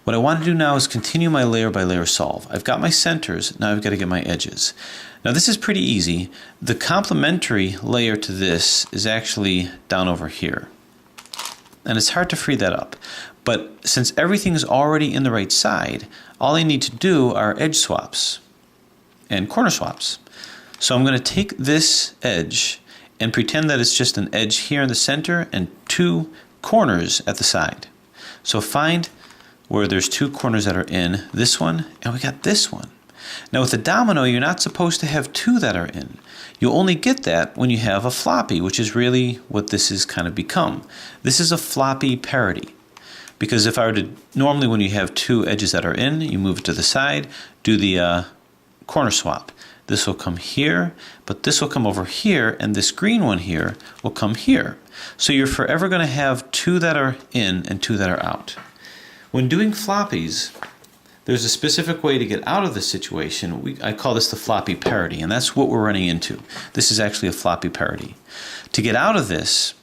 What I want to do now is continue my layer by layer solve. I've got my centers, now I've got to get my edges. Now this is pretty easy. The complementary layer to this is actually down over here. And it's hard to free that up. But since everything's already in the right side, all I need to do are edge swaps and corner swaps. So I'm going to take this edge and pretend that it's just an edge here in the center and two corners at the side. So find where there's two corners that are in, this one, and we got this one. Now with the domino, you're not supposed to have two that are in. You'll only get that when you have a floppy, which is really what this has kind of become. This is a floppy parity. Because if I were to, normally when you have two edges that are in, you move it to the side, do the corner swap. This will come here, but this will come over here, and this green one here will come here. So you're forever going to have two that are in and two that are out. When doing floppies, there's a specific way to get out of this situation. I call this the floppy parity, and that's what we're running into. This is actually a floppy parity. To get out of this,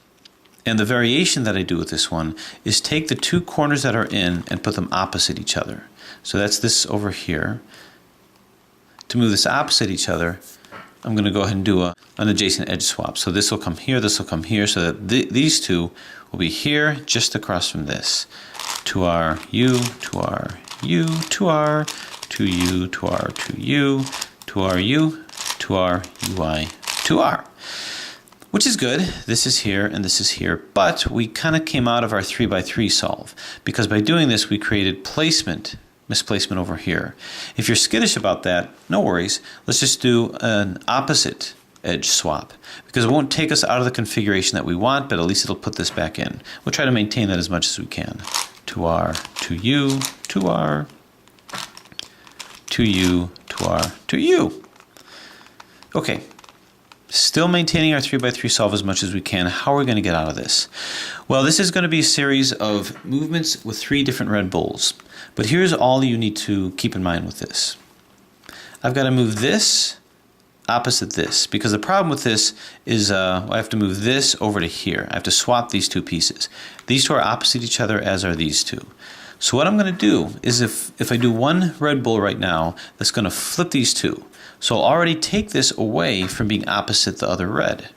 and the variation that I do with this one, is take the two corners that are in and put them opposite each other. So that's this over here. To move this opposite each other, I'm going to go ahead and do an adjacent edge swap. So this will come here, this will come here, so that these two will be here, just across from this. To our U, to our U, to our, to U, to our, to U, to our U, to our UI, to R. Which is good. This is here and this is here, but we kind of came out of our 3x3 solve, because by doing this we created misplacement over here. If you're skittish about that, no worries. Let's just do an opposite edge swap, because it won't take us out of the configuration that we want, but at least it'll put this back in. We'll try to maintain that as much as we can. To R, to U, to R, to U, to R, to U. Okay, still maintaining our 3x3 solve as much as we can. How are we going to get out of this? Well, this is going to be a series of movements with 3 different red bulls. But here's all you need to keep in mind with this. I've got to move this opposite this, because the problem with this is I have to move this over to here. I have to swap these two pieces. These two are opposite each other, as are these two. So what I'm going to do is if I do one red bull right now, that's going to flip these two. So I'll already take this away from being opposite the other red.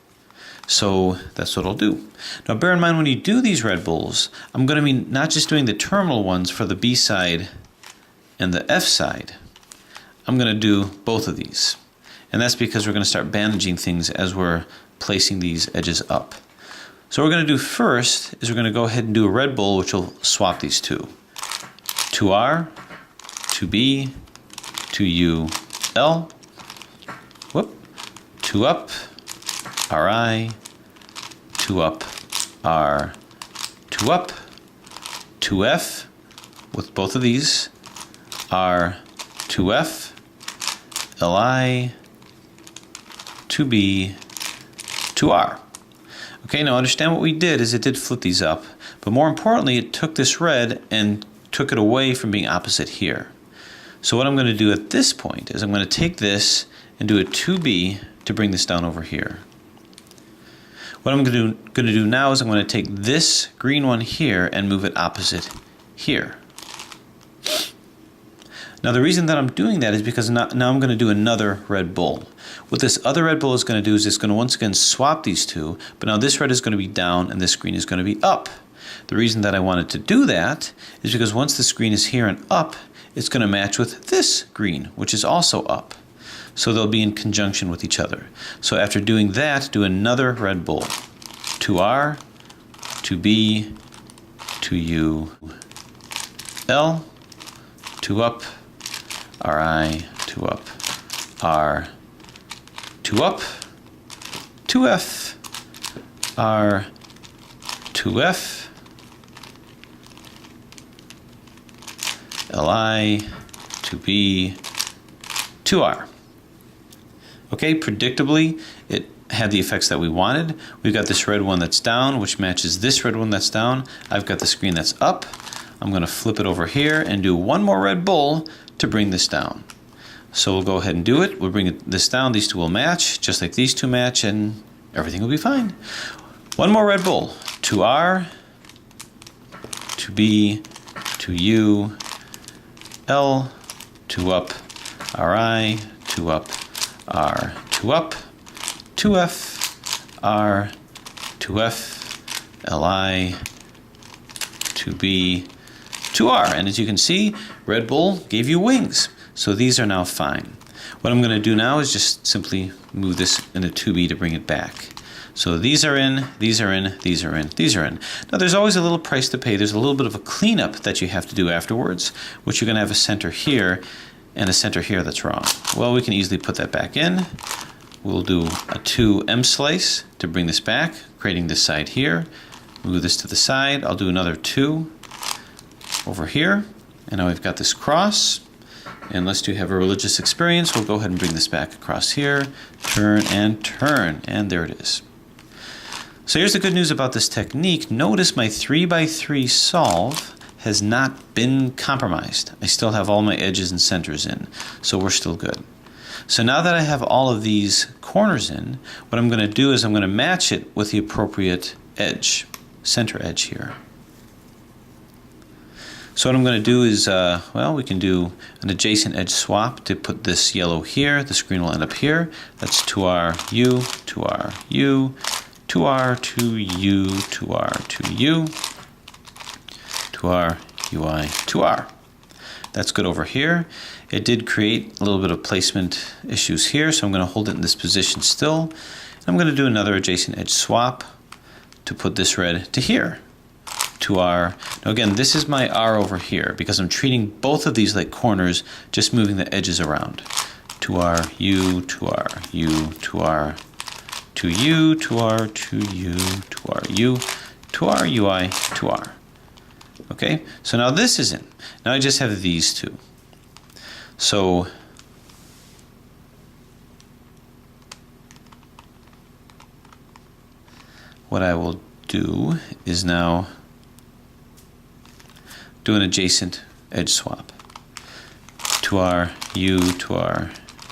So that's what I'll do. Now bear in mind, when you do these red bulls, I'm going to be not just doing the terminal ones for the B side and the F side. I'm going to do both of these. And that's because we're going to start bandaging things as we're placing these edges up. So what we're going to do first is we're going to go ahead and do a red bull, which will swap these two. To R, to B, to U, L, whoop, to up, RI, to up, R, to up, to F, with both of these, R, to F, LI, to B, to R. Okay, now understand what we did is it did flip these up, but more importantly, it took this red and took it away from being opposite here. So what I'm going to do at this point is I'm going to take this and do a 2B to bring this down over here. What I'm going to do now is I'm going to take this green one here and move it opposite here. Now the reason that I'm doing that is because now I'm going to do another red bull. What this other red bull is going to do is it's going to once again swap these two, but now this red is going to be down and this green is going to be up. The reason that I wanted to do that is because once this green is here and up, it's going to match with this green, which is also up. So they'll be in conjunction with each other. So after doing that, do another red bull. To R, to B, to U, L, to up, RI, to up, R, to up, to F, R, to F, LI, to B, to R. Okay, predictably, it had the effects that we wanted. We've got this red one that's down, which matches this red one that's down. I've got the green that's up. I'm going to flip it over here and do one more red bull to bring this down. So we'll go ahead and do it. We'll bring this down. These two will match, just like these two match, and everything will be fine. One more red bull. To R, to B, to U, L, 2 up, Ri, 2 up, R, 2 up, 2F, R, 2F, Li, 2B, 2R. And as you can see, Red Bull gave you wings. So these are now fine. What I'm going to do now is just simply move this into 2B to bring it back. So these are in, these are in, these are in, these are in. Now there's always a little price to pay. There's a little bit of a cleanup that you have to do afterwards, which you're going to have a center here and a center here that's wrong. Well, we can easily put that back in. We'll do a 2M slice to bring this back, creating this side here. Move this to the side. I'll do another 2 over here. And now we've got this cross. And lest you have a religious experience, we'll go ahead and bring this back across here. Turn and turn. And there it is. So here's the good news about this technique. Notice my 3x3 solve has not been compromised. I still have all my edges and centers in, so we're still good. So now that I have all of these corners in, what I'm going to do is I'm going to match it with the appropriate edge, center edge here. So what I'm going to do is, well, we can do an adjacent edge swap to put this yellow here. The screen will end up here. That's 2R, U, 2R, U, 2R, 2U, 2R, 2U, 2R, UI, 2R. That's good over here. It did create a little bit of placement issues here, so I'm going to hold it in this position still. I'm going to do another adjacent edge swap to put this red to here. 2R. Now again, this is my R over here because I'm treating both of these like corners, just moving the edges around. 2R, U, 2R, U, 2R, 2U, 2R, 2U, 2R, U, 2R, UI, 2R. Okay, so now this is in. Now I just have these two. So what I will do is now do an adjacent edge swap. 2R, U, 2R,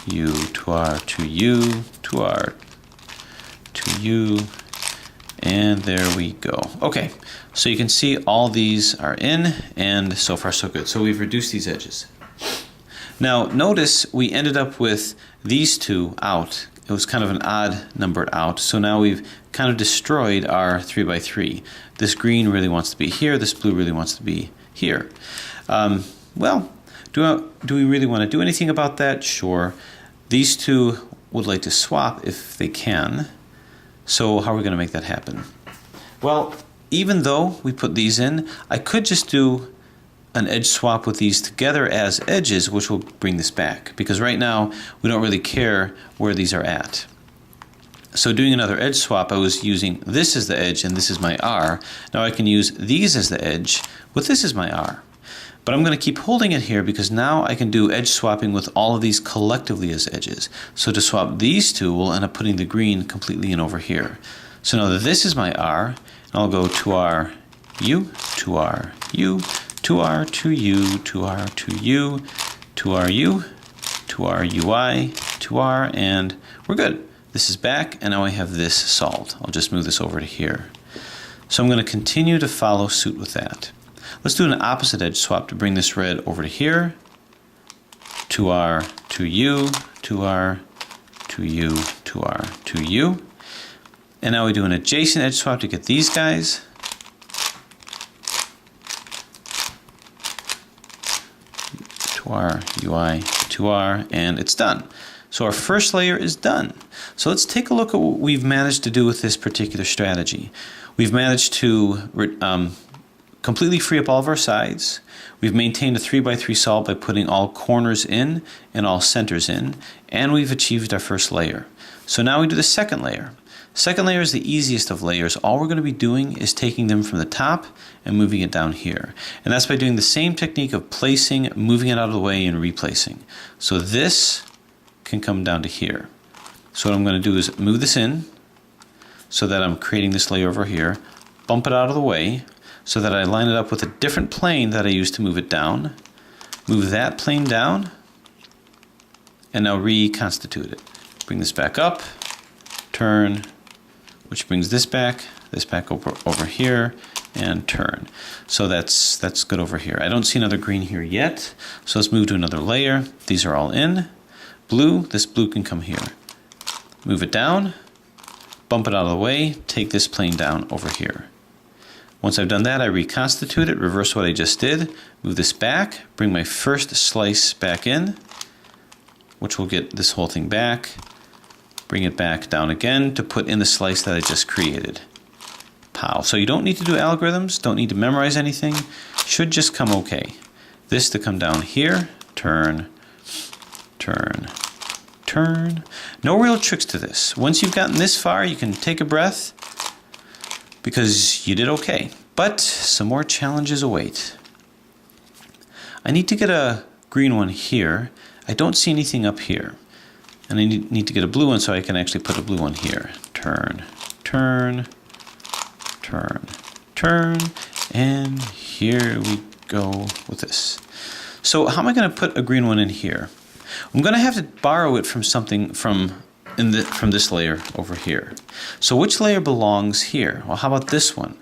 U, 2R, 2U, 2R, 2U, and there we go. Okay, so you can see all these are in, and so far so good. So we've reduced these edges. Now notice we ended up with these two out. It was kind of an odd numbered out, so now we've kind of destroyed our 3x3. This green really wants to be here, this blue really wants to be here. Well, do we really want to do anything about that? Sure. These two would like to swap if they can. So how are we going to make that happen? Well, even though we put these in, I could just do an edge swap with these together as edges, which will bring this back. Because right now, we don't really care where these are at. So doing another edge swap, I was using this as the edge and this is my R. Now I can use these as the edge, with this as my R. But I'm going to keep holding it here because now I can do edge swapping with all of these collectively as edges. So to swap these two, we'll end up putting the green completely in over here. So now that this is my R, and I'll go 2R, U, 2R, U, 2R, 2U, 2R, 2U, 2R, U, 2R, UI, 2R, and we're good. This is back, and now I have this solved. I'll just move this over to here. So I'm going to continue to follow suit with that. Let's do an opposite edge swap to bring this red over to here. 2R, 2U, 2R, 2U, 2R, 2U. And now we do an adjacent edge swap to get these guys. UI, 2R, and it's done. So our first layer is done. So let's take a look at what we've managed to do with this particular strategy. We've managed to completely free up all of our sides. We've maintained a 3x3 solve by putting all corners in and all centers in, and we've achieved our first layer. So now we do the second layer. Second layer is the easiest of layers. All we're going to be doing is taking them from the top and moving it down here. And that's by doing the same technique of placing, moving it out of the way, and replacing. So this can come down to here. So what I'm going to do is move this in so that I'm creating this layer over here, bump it out of the way so that I line it up with a different plane that I used to move it down, move that plane down, and now reconstitute it. Bring this back up, turn, which brings this back over here, and turn. So that's good over here. I don't see another green here yet, so let's move to another layer. These are all in. Blue, this blue can come here. Move it down, bump it out of the way, take this plane down over here. Once I've done that, I reconstitute it, reverse what I just did, move this back, bring my first slice back in, which will get this whole thing back, bring it back down again to put in the slice that I just created. Pow. So you don't need to do algorithms, don't need to memorize anything, should just come okay. This to come down here, turn, turn, turn. No real tricks to this. Once you've gotten this far, you can take a breath because you did okay. But some more challenges await. I need to get a green one here. I don't see anything up here. And I need to get a blue one so I can actually put a blue one here. Turn, turn, turn, turn, and here we go with this. So how am I going to put a green one in here? I'm going to have to borrow it from something from this layer over here. So which layer belongs here? Well, how about this one?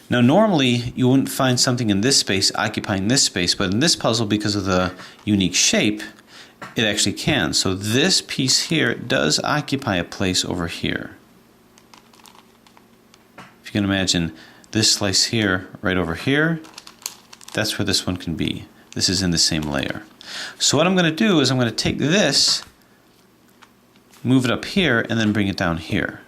Now normally you wouldn't find something in this space occupying this space, but in this puzzle, because of the unique shape, it actually can. So this piece here does occupy a place over here. If you can imagine this slice here, right over here, that's where this one can be. This is in the same layer. So what I'm going to do is I'm going to take this, move it up here, and then bring it down here.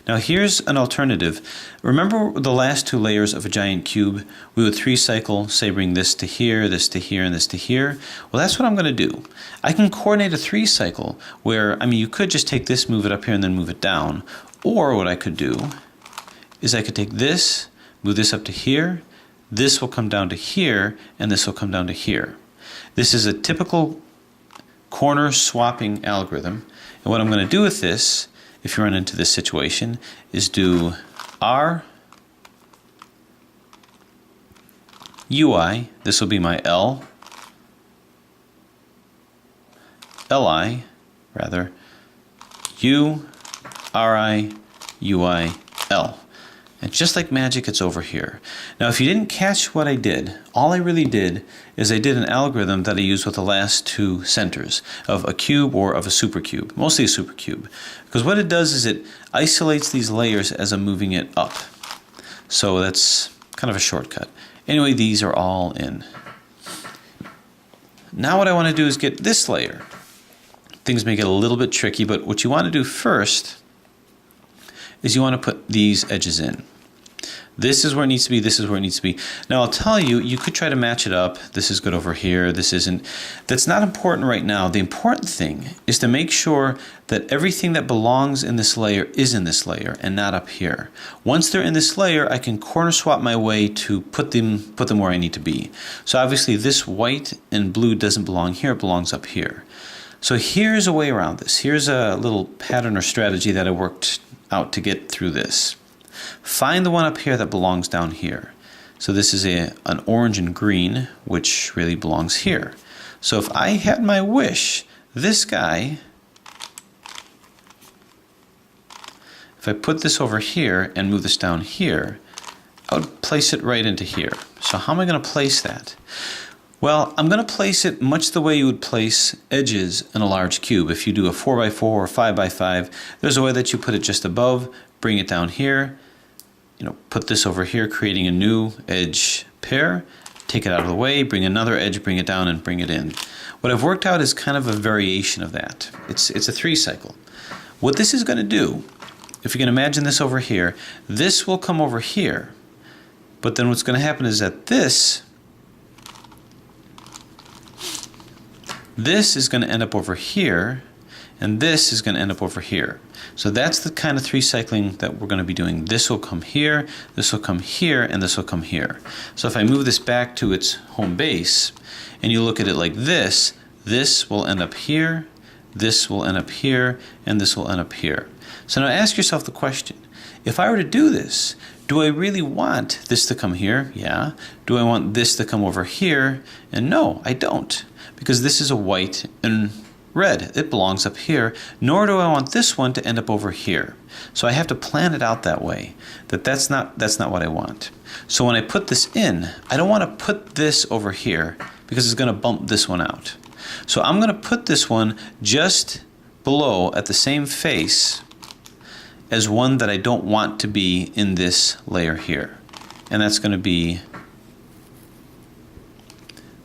Now here's an alternative. Remember the last two layers of a giant cube? We would 3-cycle, say bring this to here, and this to here. Well, that's what I'm going to do. I can coordinate a 3-cycle where, you could just take this, move it up here, and then move it down. Or what I could do is I could take this, move this up to here, this will come down to here, and this will come down to here. This is a typical corner swapping algorithm. And what I'm going to do with this, if you run into this situation, is do R UI, this will be my L, LI, rather, U, RI, UI, L. And just like magic, it's over here. Now, if you didn't catch what I did, all I really did is I did an algorithm that I used with the last two centers of a cube or of a supercube, mostly a supercube. Because what it does is it isolates these layers as I'm moving it up. So that's kind of a shortcut. Anyway, these are all in. Now what I want to do is get this layer. Things may get a little bit tricky, but what you want to do first is you want to put these edges in. This is where it needs to be, this is where it needs to be. Now I'll tell you, you could try to match it up. This is good over here, this isn't. That's not important right now. The important thing is to make sure that everything that belongs in this layer is in this layer and not up here. Once they're in this layer, I can corner swap my way to put them where I need to be. So obviously this white and blue doesn't belong here, it belongs up here. So here's a way around this. Here's a little pattern or strategy that I worked out to get through this. Find the one up here that belongs down here. So this is an orange and green, which really belongs here. So if I had my wish, this guy, if I put this over here and move this down here, I would place it right into here. So how am I going to place that? Well, I'm going to place it much the way you would place edges in a large cube. If you do a 4x4 or 5x5, there's a way that you put it just above, bring it down here, put this over here, creating a new edge pair, take it out of the way, bring another edge, bring it down, and bring it in. What I've worked out is kind of a variation of that. It's a 3-cycle. What this is going to do, if you can imagine this over here, this will come over here, but then what's going to happen is that this is going to end up over here, and this is going to end up over here. So that's the kind of 3-cycling that we're going to be doing. This will come here, this will come here, and this will come here. So if I move this back to its home base, and you look at it like this will end up here, this will end up here, and this will end up here. So now ask yourself the question, if I were to do this, do I really want this to come here? Yeah. Do I want this to come over here? And no, I don't. Because this is a white and red. It belongs up here, nor do I want this one to end up over here. So I have to plan it out that way, that's not what I want. So when I put this in, I don't want to put this over here because it's going to bump this one out. So I'm going to put this one just below at the same face as one that I don't want to be in this layer here. And that's going to be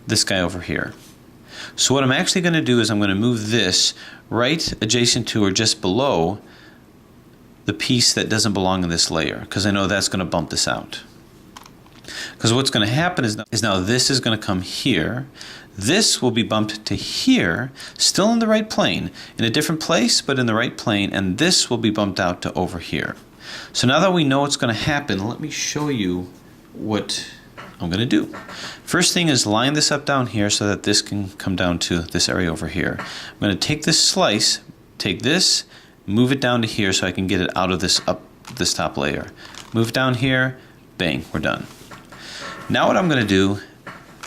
this guy over here. So what I'm actually going to do is I'm going to move this right adjacent to or just below the piece that doesn't belong in this layer, because I know that's going to bump this out. Because what's going to happen is now this is going to come here. This will be bumped to here, still in the right plane, in a different place, but in the right plane, and this will be bumped out to over here. So now that we know what's going to happen, let me show you what I'm going to do. First thing is line this up down here so that this can come down to this area over here. I'm going to take this slice, take this, move it down to here so I can get it out of this top layer. Move down here, bang, we're done. Now what I'm going to do,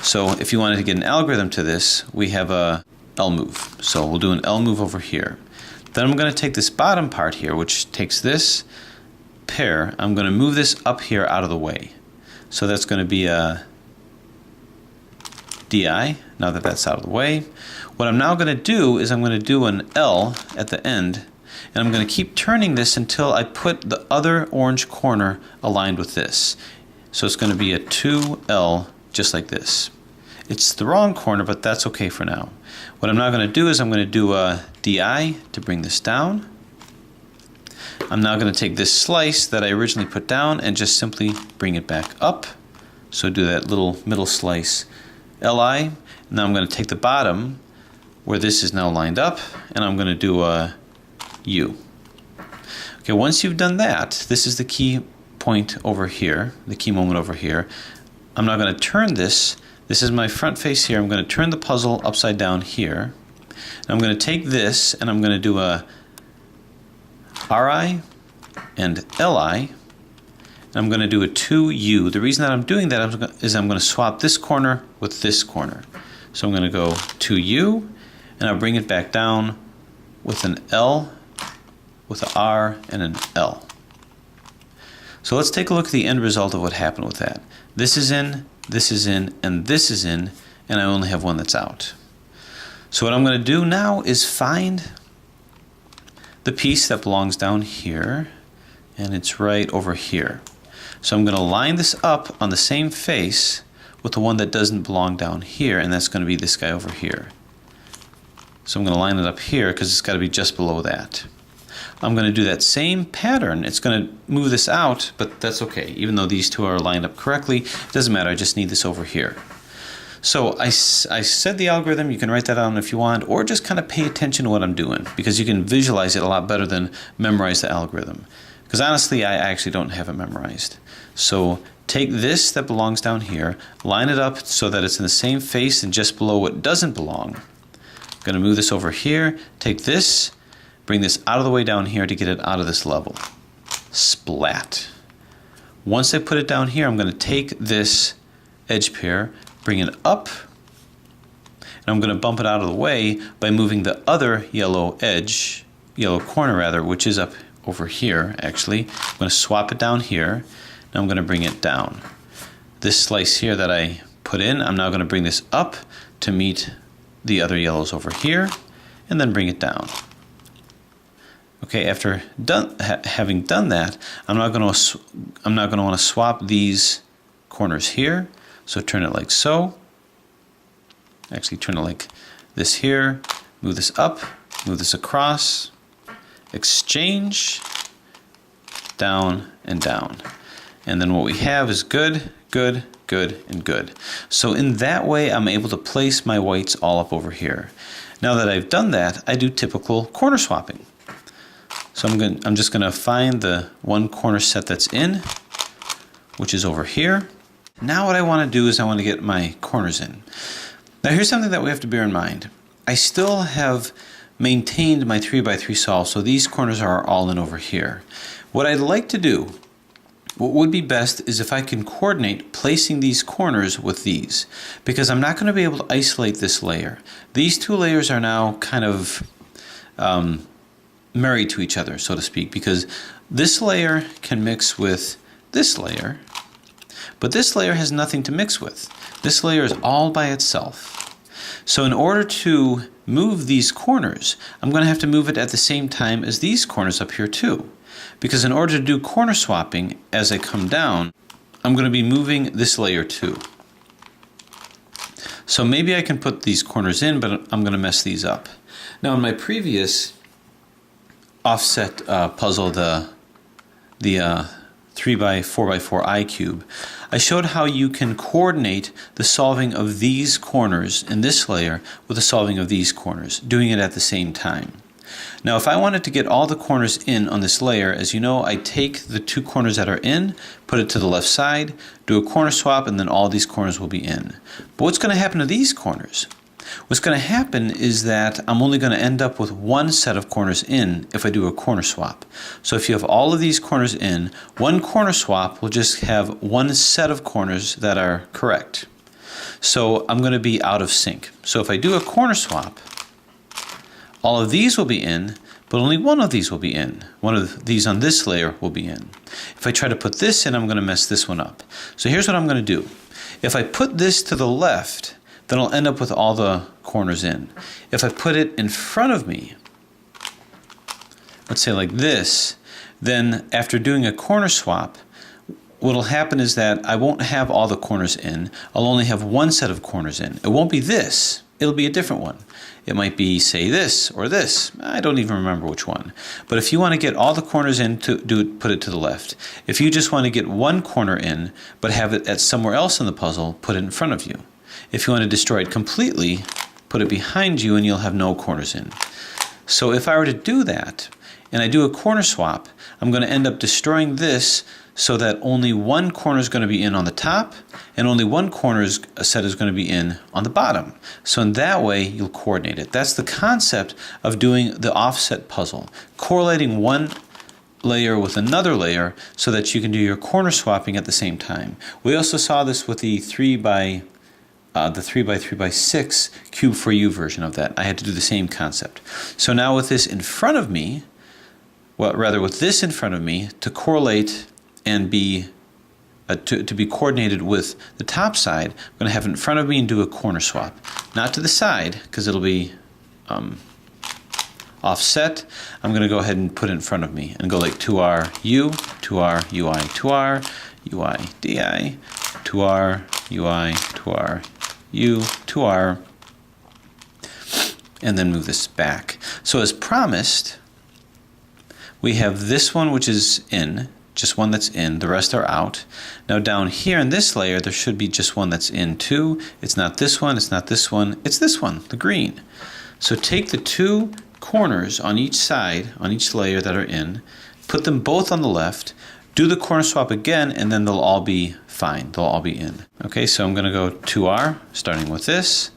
so if you wanted to get an algorithm to this, we have a L move. So we'll do an L move over here. Then I'm going to take this bottom part here, which takes this pair. I'm going to move this up here out of the way. So that's going to be a DI, now that that's out of the way. What I'm now going to do is I'm going to do an L at the end, and I'm going to keep turning this until I put the other orange corner aligned with this. So it's going to be a 2L just like this. It's the wrong corner, but that's okay for now. What I'm now going to do is I'm going to do a DI to bring this down. I'm now going to take this slice that I originally put down and just simply bring it back up. So do that little middle slice LI. Now I'm going to take the bottom where this is now lined up, and I'm going to do a U. Okay, once you've done that, this is the key point over here, the key moment over here. I'm now going to turn this. This is my front face here. I'm going to turn the puzzle upside down here. And I'm going to take this and I'm going to do a RI and LI. And I'm going to do a 2U. The reason that I'm doing that is I'm going to swap this corner with this corner. So I'm going to go 2U, and I'll bring it back down with an L, with an R, and an L. So let's take a look at the end result of what happened with that. This is in, and this is in, and I only have one that's out. So what I'm going to do now is find the piece that belongs down here, and it's right over here. So I'm going to line this up on the same face with the one that doesn't belong down here, and that's going to be this guy over here. So I'm going to line it up here because it's got to be just below that. I'm going to do that same pattern. It's going to move this out, but that's okay. Even though these two are lined up correctly, it doesn't matter. I just need this over here. So I said the algorithm. You can write that down if you want, or just kind of pay attention to what I'm doing, because you can visualize it a lot better than memorize the algorithm. Because honestly, I actually don't have it memorized. So take this that belongs down here, line it up so that it's in the same face and just below what doesn't belong. I'm going to move this over here, take this, bring this out of the way down here to get it out of this level. Splat. Once I put it down here, I'm going to take this edge pair, bring it up, and I'm going to bump it out of the way by moving the other yellow edge, yellow corner rather, which is up over here actually. I'm going to swap it down here, and I'm going to bring it down. This slice here that I put in, I'm now going to bring this up to meet the other yellows over here, and then bring it down. Okay, after having done that, I'm not going to want to swap these corners here. So turn it like so. Actually, turn it like this here. Move this up. Move this across. Exchange. Down and down. And then what we have is good, good, good, and good. So in that way, I'm able to place my whites all up over here. Now that I've done that, I do typical corner swapping. So I'm just going to find the one corner set that's in, which is over here. Now what I want to do is I want to get my corners in. Now here's something that we have to bear in mind. I still have maintained my 3x3 solve, so these corners are all in over here. What I'd like to do what would be best is if I can coordinate placing these corners with these, because I'm not going to be able to isolate this layer. These two layers are now kind of married to each other, so to speak, because this layer can mix with this layer, but this layer has nothing to mix with. This layer is all by itself. So in order to move these corners, I'm going to have to move it at the same time as these corners up here too. Because in order to do corner swapping as I come down, I'm going to be moving this layer too. So maybe I can put these corners in, but I'm going to mess these up. Now in my previous offset puzzle, the 3x4x4 I cube, I showed how you can coordinate the solving of these corners in this layer with the solving of these corners, doing it at the same time. Now if I wanted to get all the corners in on this layer, as you know, I take the two corners that are in, put it to the left side, do a corner swap, and then all these corners will be in. But what's going to happen to these corners? What's going to happen is that I'm only going to end up with one set of corners in if I do a corner swap. So if you have all of these corners in, one corner swap will just have one set of corners that are correct. So I'm going to be out of sync. So if I do a corner swap, all of these will be in, but only one of these will be in. One of these on this layer will be in. If I try to put this in, I'm going to mess this one up. So here's what I'm going to do. If I put this to the left, then I'll end up with all the corners in. If I put it in front of me, let's say like this, then after doing a corner swap, what'll happen is that I won't have all the corners in. I'll only have one set of corners in. It won't be this. It'll be a different one. It might be, say, this or this. I don't even remember which one. But if you want to get all the corners in, put it to the left. If you just want to get one corner in, but have it at somewhere else in the puzzle, put it in front of you. If you want to destroy it completely, put it behind you and you'll have no corners in. So if I were to do that, and I do a corner swap, I'm going to end up destroying this so that only one corner is going to be in on the top and only one corner set is going to be in on the bottom. So in that way, you'll coordinate it. That's the concept of doing the offset puzzle, correlating one layer with another layer so that you can do your corner swapping at the same time. We also saw this with the 3x3x6 cube for you version of that. I had to do the same concept. So now with this in front of me, well, rather with this in front of me, to correlate and be to be coordinated with the top side, I'm going to have it in front of me and do a corner swap. Not to the side, because it'll be offset. I'm going to go ahead and put it in front of me and go like 2R U, 2R UI, 2R UI DI, 2R UI, 2R U, 2R, and then move this back. So as promised, we have this one which is in, just one that's in, the rest are out. Now down here in this layer, there should be just one that's in too. It's not this one, it's not this one, it's this one, the green. So take the two corners on each side, on each layer that are in, put them both on the left, do the corner swap again, and then they'll all be fine, they'll all be in. Okay, so I'm gonna go 2R, starting with this,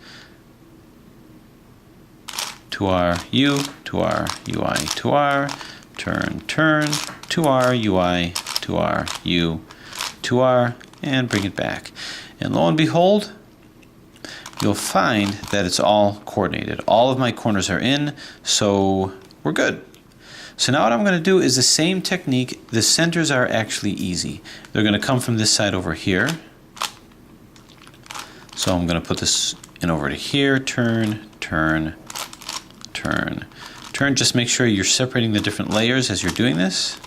2R U, 2R UI, 2R, turn, turn, 2R UI, 2R U, 2R, and bring it back. And lo and behold, you'll find that it's all coordinated. All of my corners are in, so we're good. So now what I'm going to do is the same technique. The centers are actually easy. They're going to come from this side over here. So I'm going to put this in over to here, turn, turn, turn, turn. Just make sure you're separating the different layers as you're doing this.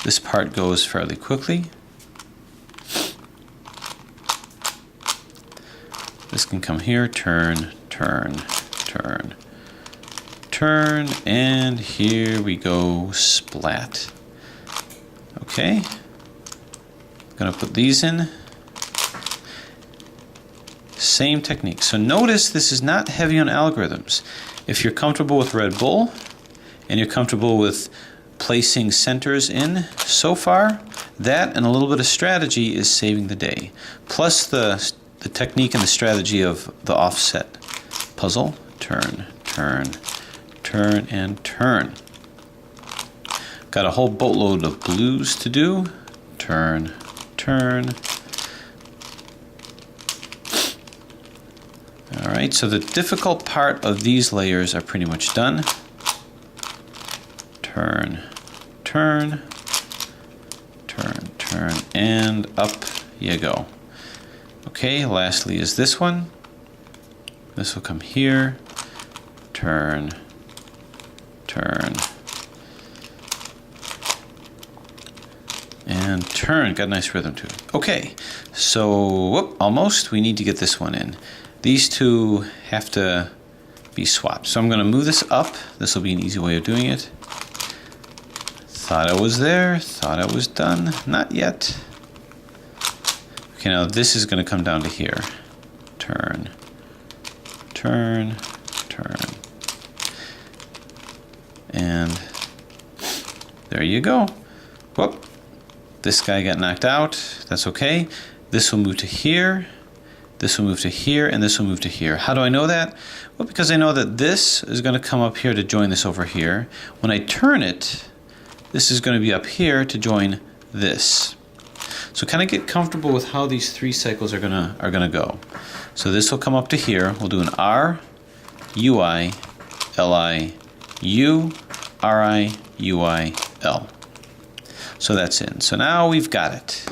This part goes fairly quickly. This can come here, turn, turn, turn, turn, and here we go, splat. Okay, gonna put these in. Same technique. So notice this is not heavy on algorithms. If you're comfortable with Red Bull and you're comfortable with placing centers in, so far, that and a little bit of strategy is saving the day. Plus the technique and the strategy of the offset puzzle. Turn, turn, turn, and turn. Got a whole boatload of blues to do. turn, turn. All right, so the difficult part of these layers are pretty much done. Turn, turn, turn, turn, and up you go. Okay, lastly is this one. This will come here, turn, turn, and turn. Got a nice rhythm to it. Okay, so whoop, almost. We need to get this one in. These two have to be swapped. So I'm going to move this up. This will be an easy way of doing it. Thought I was there, thought I was done. Not yet. Okay, now this is going to come down to here. Turn, turn, turn. And there you go. Whoop. This guy got knocked out. That's okay. This will move to here. This will move to here, and this will move to here. How do I know that? Well, because I know that this is going to come up here to join this over here. When I turn it, this is going to be up here to join this. So kind of get comfortable with how these three cycles are gonna go. So this will come up to here. We'll do an R, UI, LI, U, RI, UI, L. So that's in. So now we've got it.